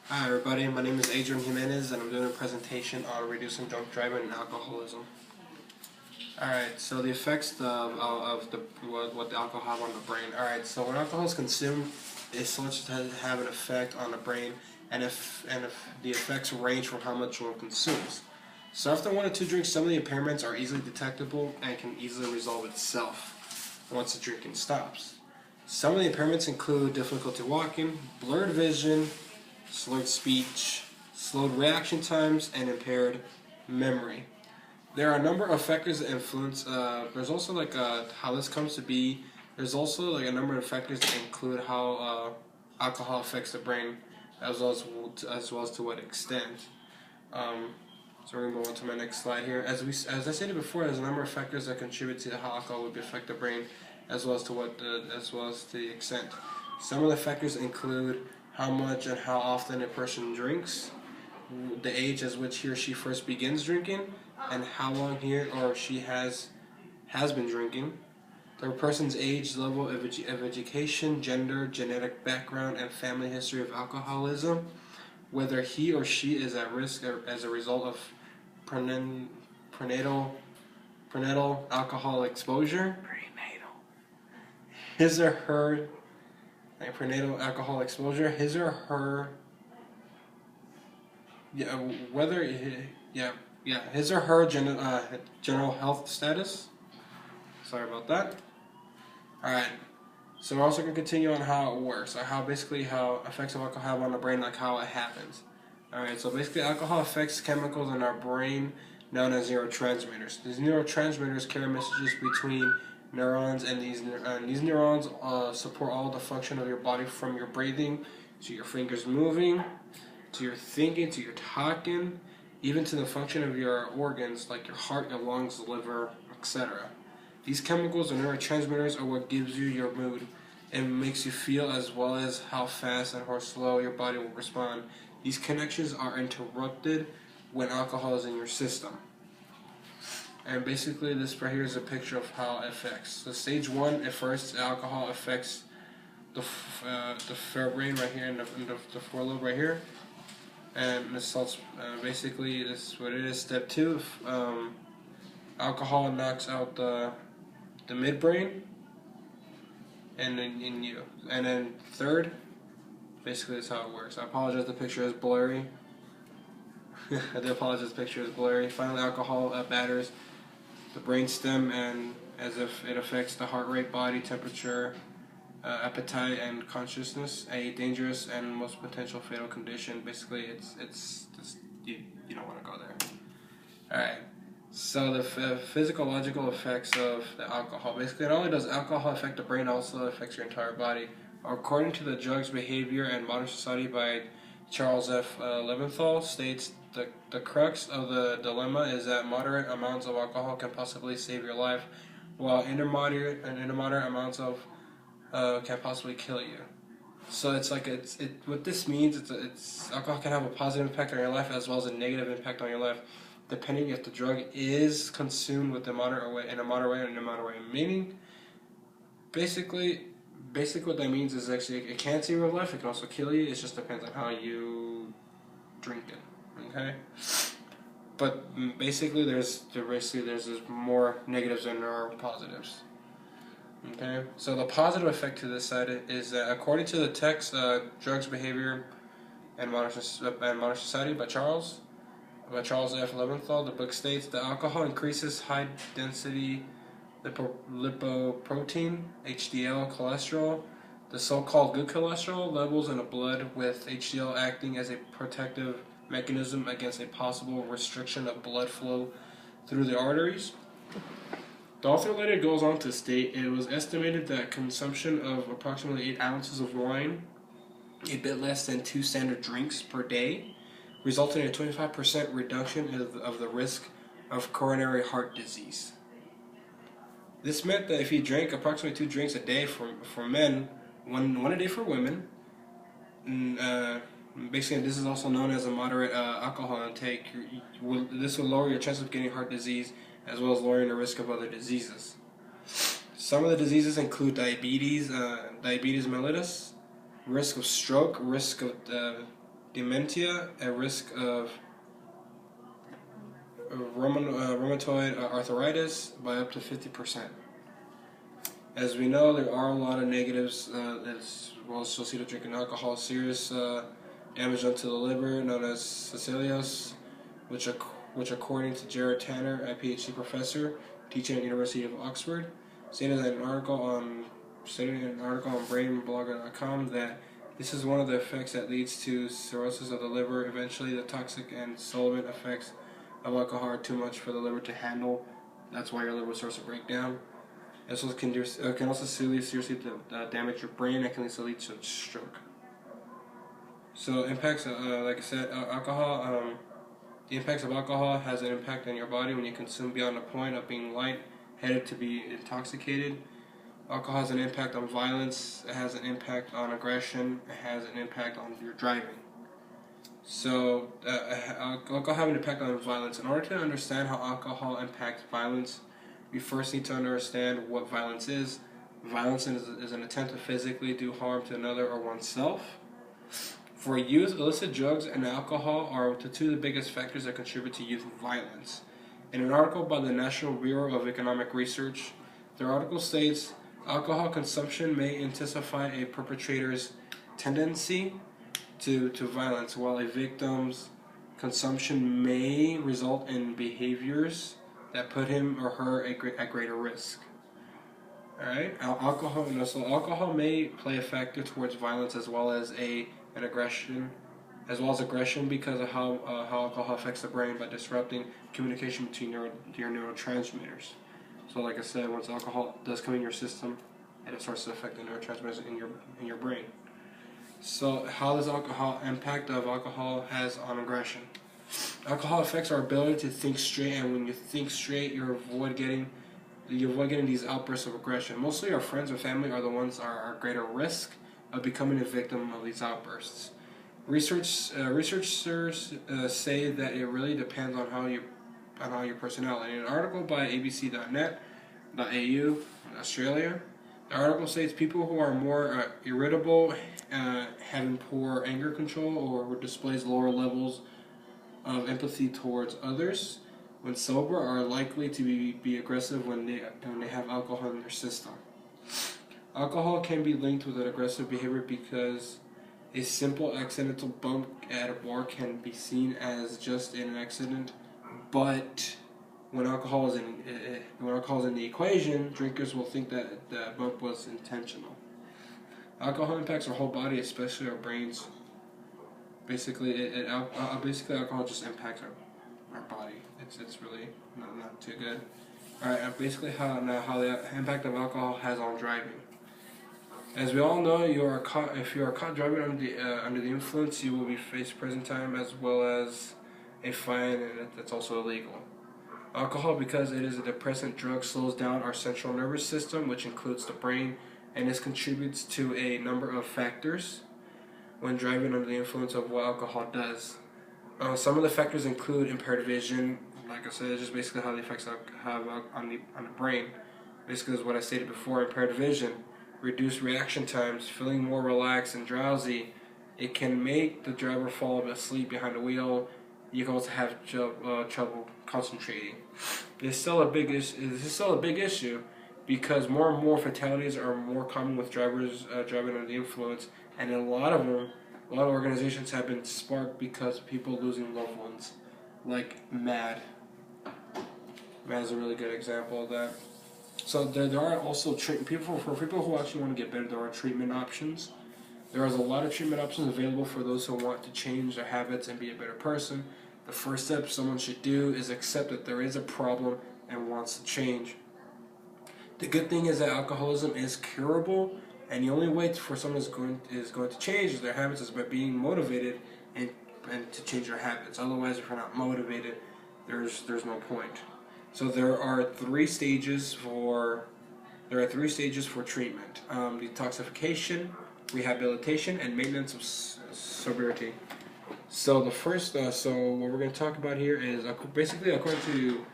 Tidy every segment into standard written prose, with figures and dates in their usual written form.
Hi everybody, my name is Adrian Jimenez and I'm doing a presentation on reducing drunk driving and alcoholism. Alright, so the effects of what the alcohol have on the brain. Alright, so when alcohol is consumed, it's supposed to have an effect on the brain, and if the effects range from how much one consumes. So after 1 or 2 drinks, some of the impairments are easily detectable and can easily resolve itself once the drinking stops. Some of the impairments include difficulty walking, blurred vision, slurred speech, slowed reaction times, and impaired memory. There are a number of factors that influence. There's also how this comes to be. There's also a number of factors that include how alcohol affects the brain, as well as to what extent. So we're gonna go on to my next slide here. As I stated before, there's a number of factors that contribute to how alcohol would affect the brain, as well as to the extent. Some of the factors include how much and how often a person drinks, the age at which he or she first begins drinking, and how long he or she has been drinking, the person's age, level of education, gender, genetic background, and family history of alcoholism, whether he or she is at risk as a result of prenatal alcohol exposure, his or her prenatal alcohol exposure, his or her his or her general health status. Sorry about that. Alright, so we're also going to continue on how it works, or how effects of alcohol have on the brain, like how it happens. Alright, so basically alcohol affects chemicals in our brain known as neurotransmitters. These neurotransmitters carry messages between neurons, and these neurons support all the function of your body, from your breathing to your fingers moving, to your thinking, to your talking, even to the function of your organs like your heart, your lungs, liver, etc. These chemicals or neurotransmitters are what gives you your mood and makes you feel, as well as how fast and how slow your body will respond. These connections are interrupted when alcohol is in your system. And basically this right here is a picture of how it affects. So stage 1, at first, alcohol affects the forebrain right here, and the forelobe right here. And this basically this is what it is. Step 2, alcohol knocks out the midbrain, and then in you. And then third, basically that's how it works. I apologize, the picture is blurry. I do apologize, the picture is blurry. Finally, alcohol batters the brainstem, and as if it affects the heart rate, body temperature, appetite, and consciousness, a dangerous and most potential fatal condition. Basically, it's just, you don't want to go there. Alright, so the physiological effects of the alcohol. Basically, not only does alcohol affect the brain, it also affects your entire body. According to the Drugs, Behavior, and Modern Society by Charles F. Leventhal, states the crux of the dilemma is that moderate amounts of alcohol can possibly save your life, while intermediate amounts of can possibly kill you. So what this means, it's alcohol can have a positive impact on your life as well as a negative impact on your life, depending if the drug is consumed in a moderate way or in a moderate way. Meaning, basically what that means is actually it can save your life, it can also kill you. It just depends on how you drink it. Okay, but basically there's more negatives than there are positives. Okay, so the positive effect to this side is that according to the text, Drugs, Behavior, and Modern Society by Charles F. Leventhal, the book states that alcohol increases high density lipoprotein, HDL, cholesterol, the so-called good cholesterol levels in the blood, with HDL acting as a protective mechanism against a possible restriction of blood flow through the arteries. The author later goes on to state it was estimated that consumption of approximately 8 ounces of wine, a bit less than 2 standard drinks per day, resulted in a 25% reduction of the risk of coronary heart disease. This meant that if you drank approximately 2 drinks a day for men, one a day for women, basically this is also known as a moderate alcohol intake, this will lower your chance of getting heart disease, as well as lowering the risk of other diseases. Some of the diseases include diabetes mellitus, risk of stroke, risk of dementia, at risk of rheumatoid arthritis by up to 50%. As we know, there are a lot of negatives as well associated with drinking alcohol. Serious damage done to the liver, known as celiac, which according to Jared Tanner, a PhD professor teaching at the University of Oxford, stated in an article on brainblogger.com that this is one of the effects that leads to cirrhosis of the liver. Eventually, the toxic and solvent effects of alcohol are too much for the liver to handle. That's why your liver starts to break down. It can also seriously damage your brain and can lead to stroke. So impacts, like I said, alcohol. The impacts of alcohol has an impact on your body when you consume beyond the point of being light-headed to be intoxicated. Alcohol has an impact on violence. It has an impact on aggression. It has an impact on your driving. So alcohol has an impact on violence. In order to understand how alcohol impacts violence, we first need to understand what violence is. Violence is an attempt to physically do harm to another or oneself. For youth, illicit drugs and alcohol are the two of the biggest factors that contribute to youth violence. In an article by the National Bureau of Economic Research, the article states, alcohol consumption may intensify a perpetrator's tendency to violence, while a victim's consumption may result in behaviors that put him or her at greater risk. Alright, alcohol may play a factor towards violence as well as aggression because of how alcohol affects the brain by disrupting communication between your neurotransmitters. So, like I said, once alcohol does come in your system, it starts to affect the neurotransmitters in your brain. So, how does impact of alcohol has on aggression? Alcohol affects our ability to think straight, and when you think straight, you avoid getting these outbursts of aggression. Mostly, our friends or family are the ones are at greater risk of becoming a victim of these outbursts. Researchers say that it really depends on how your personality. In an article by abc.net.au, Australia, the article states people who are more irritable, having poor anger control, or who displays lower levels of empathy towards others when sober are likely to be aggressive when they have alcohol in their system. Alcohol can be linked with an aggressive behavior because a simple accidental bump at a bar can be seen as just an accident, but when alcohol is in the equation, drinkers will think that the bump was intentional. Alcohol impacts our whole body, especially our brains. Basically, alcohol just impacts our body. It's really not too good. All right, basically how the impact of alcohol has on driving. As we all know, if you are caught driving under the influence, you will be faced prison time as well as a fine, and that's also illegal. Alcohol, because it is a depressant drug, slows down our central nervous system, which includes the brain, and this contributes to a number of factors when driving under the influence of what alcohol does. Some of the factors include impaired vision. Like I said, it's just basically how the effects have on the brain. Basically, is what I stated before. Impaired vision, reduced reaction times, feeling more relaxed and drowsy. It can make the driver fall asleep behind the wheel. You can also have trouble concentrating. This is still a big issue because more and more fatalities are more common with drivers driving under the influence, and a lot of organizations have been sparked because of people losing loved ones, like MAD. MAD is a really good example of that. So there are also for people who actually want to get better. There are treatment options. There is a lot of treatment options available for those who want to change their habits and be a better person. The first step someone should do is accept that there is a problem and wants to change. The good thing is that alcoholism is curable, and the only way for someone is going to change their habits is by being motivated and to change their habits. Otherwise, if you're not motivated, there's no point. So there are three stages for treatment: detoxification, rehabilitation, and maintenance of sobriety. So the first, so what we're going to talk about here is basically according to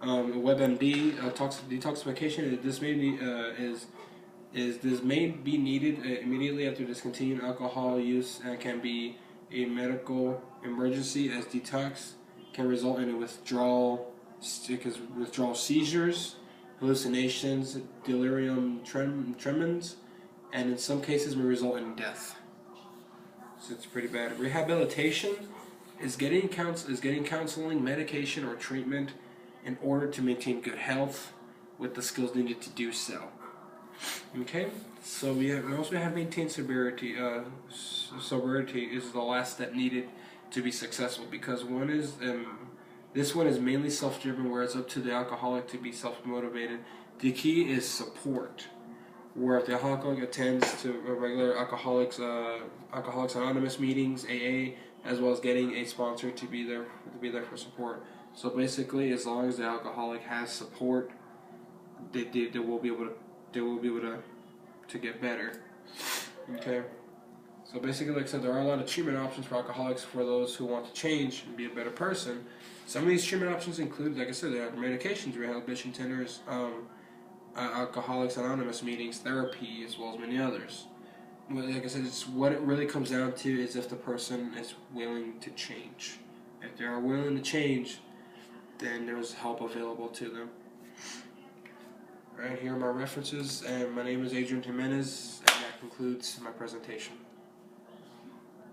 WebMD, detoxification. This may be needed immediately after discontinuing alcohol use, and can be a medical emergency, as detox can result in a withdrawal seizures, hallucinations, delirium tremens, and in some cases may result in death. So it's pretty bad. Rehabilitation is getting counseling, medication, or treatment in order to maintain good health with the skills needed to do so. Okay, so we also have maintained sobriety. Sobriety is the last step needed to be successful, because this one is mainly self-driven, where it's up to the alcoholic to be self-motivated. The key is support, where if the alcoholic attends to regular Alcoholics Anonymous meetings, AA, as well as getting a sponsor to be there for support. So basically, as long as the alcoholic has support, they will be able to get better. Okay. So basically, like I said, there are a lot of treatment options for alcoholics, for those who want to change and be a better person. Some of these treatment options include, like I said, there are medications, rehabilitation centers, Alcoholics Anonymous meetings, therapy, as well as many others. Like I said, it's what it really comes down to is if the person is willing to change. If they are willing to change, then there's help available to them. Alright, here are my references, and my name is Adrian Jimenez, and that concludes my presentation.